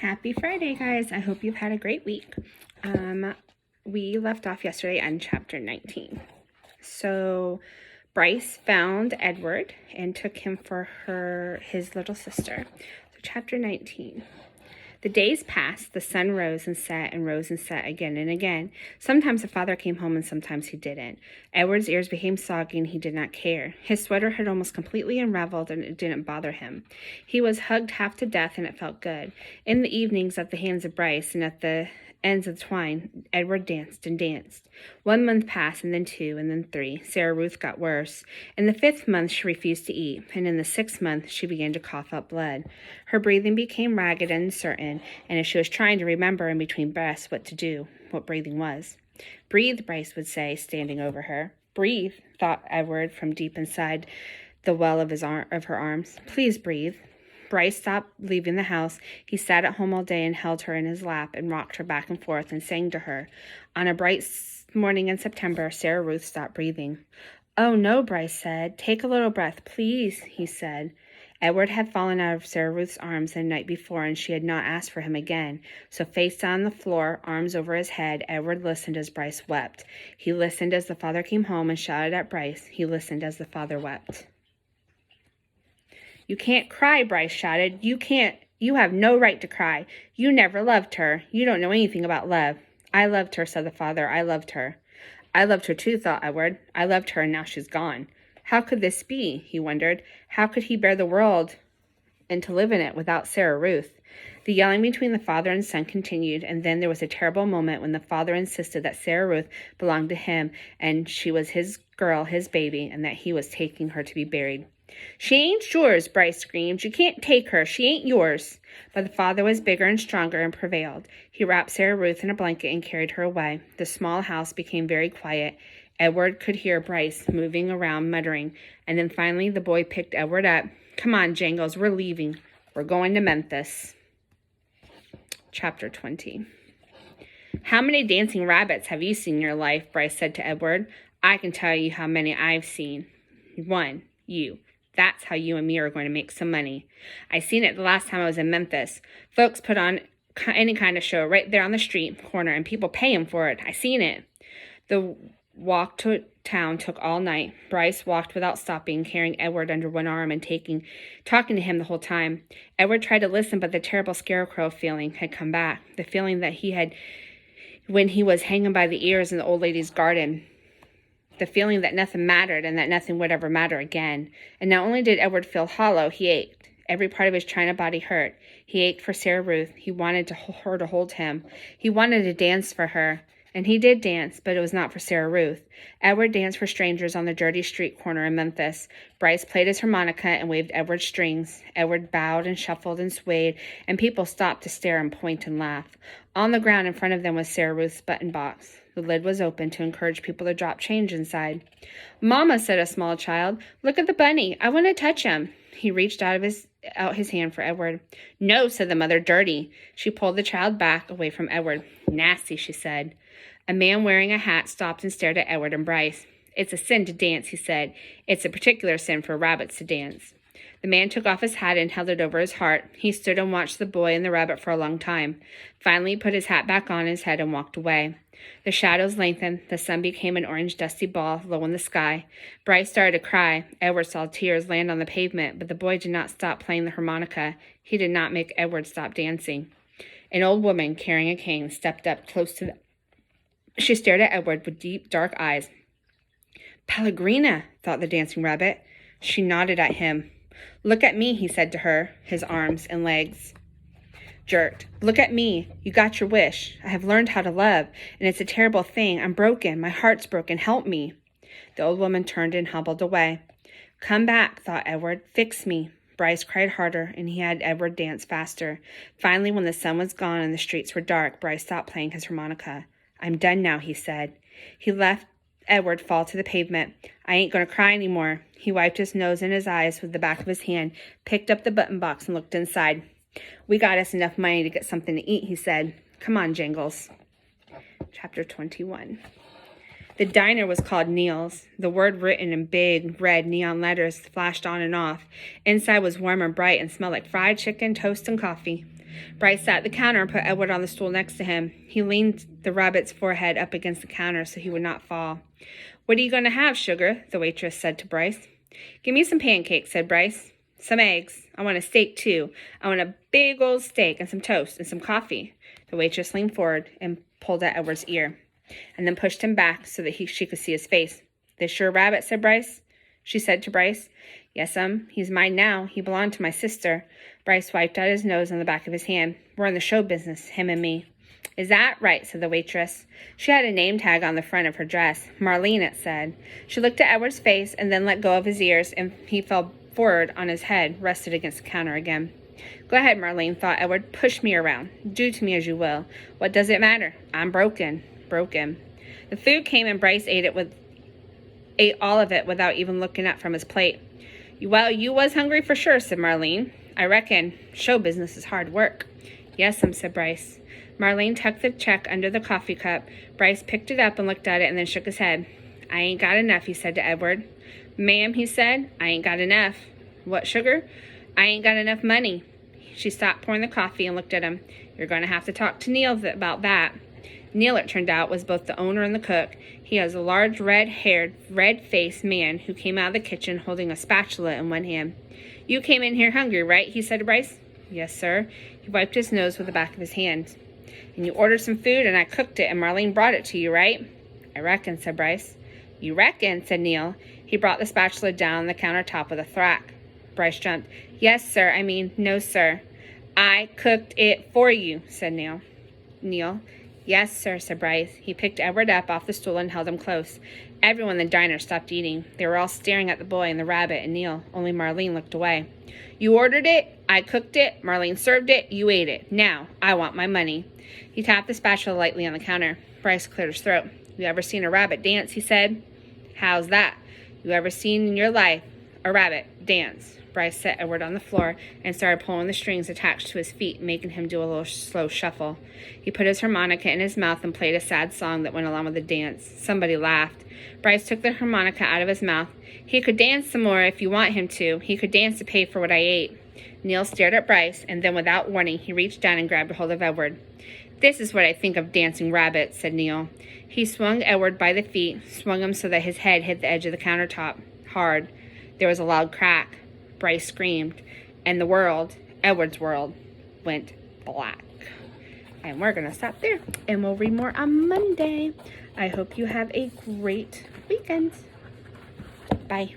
Happy Friday, guys. I hope you've had a great week. We left off yesterday on chapter 19. So Bryce found Edward and took him for his little sister. So chapter 19. The days passed, the sun rose and set again and again. Sometimes the father came home and sometimes he didn't. Edward's ears became soggy and he did not care. His sweater had almost completely unraveled and it didn't bother him. He was hugged half to death and it felt good. In the evenings at the hands of Bryce and at the ends of the twine, Edward danced and danced. 1 month passed, and then 2, and then 3. Sarah Ruth got worse. In the 5th month, she refused to eat, and in the 6th month, she began to cough up blood. Her breathing became ragged and uncertain, and as she was trying to remember in between breaths what to do, what breathing was. "Breathe," Bryce would say, standing over her. "Breathe," thought Edward from deep inside the well of her arms. "Please breathe." Bryce stopped leaving the house. He sat at home all day and held her in his lap and rocked her back and forth and sang to her. On a bright morning in September, Sarah Ruth stopped breathing. "Oh, no," Bryce said. "Take a little breath, please," he said. Edward had fallen out of Sarah Ruth's arms the night before, and she had not asked for him again. So face on the floor, arms over his head, Edward listened as Bryce wept. He listened as the father came home and shouted at Bryce. He listened as the father wept. "You can't cry," Bryce shouted. "You can't. You have no right to cry. You never loved her. You don't know anything about love." "I loved her," said the father. "I loved her." "I loved her too," thought Edward. "I loved her, and now she's gone." How could this be, he wondered. How could he bear the world and to live in it without Sarah Ruth? The yelling between the father and son continued, and then there was a terrible moment when the father insisted that Sarah Ruth belonged to him, and she was his girl, his baby, and that he was taking her to be buried. "She ain't yours," Bryce screamed. "You can't take her. She ain't yours." But the father was bigger and stronger and prevailed. He wrapped Sarah Ruth in a blanket and carried her away. The small house became very quiet. Edward could hear Bryce moving around, muttering, and then finally the boy picked Edward up. "Come on, Jangles, we're leaving. We're going to Memphis." Chapter 20. "How many dancing rabbits have you seen in your life?" Bryce said to Edward. "I can tell you how many I've seen." "One, you. That's how you and me are going to make some money. I seen it the last time I was in Memphis. Folks put on any kind of show right there on the street corner, and people pay 'em for it. I seen it." The walk to town took all night. Bryce walked without stopping, carrying Edward under one arm and talking to him the whole time. Edward tried to listen, but the terrible scarecrow feeling had come back, the feeling that he had when he was hanging by the ears in the old lady's garden. The feeling that nothing mattered and that nothing would ever matter again. And not only did Edward feel hollow, he ached. Every part of his China body hurt. He ached for Sarah Ruth. He wanted her to hold him. He wanted to dance for her. And he did dance, but it was not for Sarah Ruth. Edward danced for strangers on the dirty street corner in Memphis. Bryce played his harmonica and waved Edward's strings. Edward bowed and shuffled and swayed, and people stopped to stare and point and laugh. On the ground in front of them was Sarah Ruth's button box. The lid was open to encourage people to drop change inside. "Mama," said a small child, "look at the bunny. I want to touch him." He reached out his hand for Edward. "No," said the mother, "dirty." She pulled the child back away from Edward. "Nasty," she said. A man wearing a hat stopped and stared at Edward and Bryce. "It's a sin to dance," he said. "It's a particular sin for rabbits to dance." The man took off his hat and held it over his heart. He stood and watched the boy and the rabbit for a long time. Finally, he put his hat back on his head and walked away. The shadows lengthened. The sun became an orange dusty ball low in the sky. Bryce started to cry. Edward saw tears land on the pavement, but the boy did not stop playing the harmonica. He did not make Edward stop dancing. An old woman carrying a cane stepped up close to them. She stared at Edward with deep, dark eyes. "Pellegrina," thought the dancing rabbit. She nodded at him. "Look at me," he said to her, his arms and legs jerked. "Look at me. You got your wish. I have learned how to love, and it's a terrible thing. I'm broken. My heart's broken. Help me." The old woman turned and hobbled away. "Come back," thought Edward. "Fix me." Bryce cried harder, and he had Edward dance faster. Finally, when the sun was gone and the streets were dark, Bryce stopped playing his harmonica. "I'm done now," he said. He left Edward fall to the pavement. "I ain't going to cry anymore." He wiped his nose and his eyes with the back of his hand, picked up the button box, and looked inside. "We got us enough money to get something to eat," he said. "Come on, Jangles." Chapter 21. The diner was called Neil's. The word written in big, red neon letters flashed on and off. Inside was warm and bright and smelled like fried chicken, toast, and coffee. Bryce sat at the counter and put Edward on the stool next to him. He leaned the rabbit's forehead up against the counter so he would not fall. "What are you going to have, sugar?" the waitress said to Bryce. "Give me some pancakes," said Bryce. "Some eggs. I want a steak, too. I want a big old steak and some toast and some coffee." The waitress leaned forward and pulled at Edward's ear, and then pushed him back so that she could see his face. "This your rabbit?" She said to Bryce. "Yes, he's mine now. He belonged to my sister." Bryce wiped out his nose on the back of his hand. "We're in the show business, him and me." "Is that right?" said the waitress. She had a name tag on the front of her dress. Marlene, it said. She looked at Edward's face and then let go of his ears, and he fell forward on his head, rested against the counter again. "Go ahead, Marlene," thought Edward. "Push me around. Do to me as you will. What does it matter? I'm broken. Broken." The food came and Bryce ate all of it without even looking up from his plate. "Well, you was hungry for sure," said Marlene. "I reckon. Show business is hard work." "Yes'm," said Bryce. Marlene tucked the check under the coffee cup. Bryce picked it up and looked at it and then shook his head. "I ain't got enough," he said to Edward. "Ma'am," he said, "I ain't got enough." "What, sugar?" "I ain't got enough money." She stopped pouring the coffee and looked at him. "You're going to have to talk to Neil about that." Neil, it turned out, was both the owner and the cook. He was a large, red-haired, red-faced man who came out of the kitchen holding a spatula in one hand. "You came in here hungry, right?" he said to Bryce. "Yes, sir." He wiped his nose with the back of his hand. "And you ordered some food, and I cooked it, and Marlene brought it to you, right?" "I reckon," said Bryce. "You reckon?" said Neil. He brought the spatula down on the countertop with a thwack. Bryce jumped. "Yes, sir. I mean, no, sir." "I cooked it for you," said Neil. "Yes, sir," said Bryce. He picked Edward up off the stool and held him close. Everyone in the diner stopped eating. They were all staring at the boy and the rabbit and Neil. Only Marlene looked away. "You ordered it. I cooked it. Marlene served it. You ate it. Now, I want my money." He tapped the spatula lightly on the counter. Bryce cleared his throat. "You ever seen a rabbit dance?" he said. "How's that?" "You ever seen in your life a rabbit dance?" Bryce set Edward on the floor and started pulling the strings attached to his feet, making him do a little slow shuffle. He put his harmonica in his mouth and played a sad song that went along with the dance. Somebody laughed. Bryce took the harmonica out of his mouth. "He could dance some more if you want him to. He could dance to pay for what I ate." Neil stared at Bryce, and then without warning, he reached down and grabbed a hold of Edward. "This is what I think of dancing rabbits," said Neil. He swung Edward by the feet, swung him so that his head hit the edge of the countertop. Hard. There was a loud crack. Bryce screamed, and the world, Edward's world, went black. And we're going to stop there, and we'll read more on Monday. I hope you have a great weekend. Bye.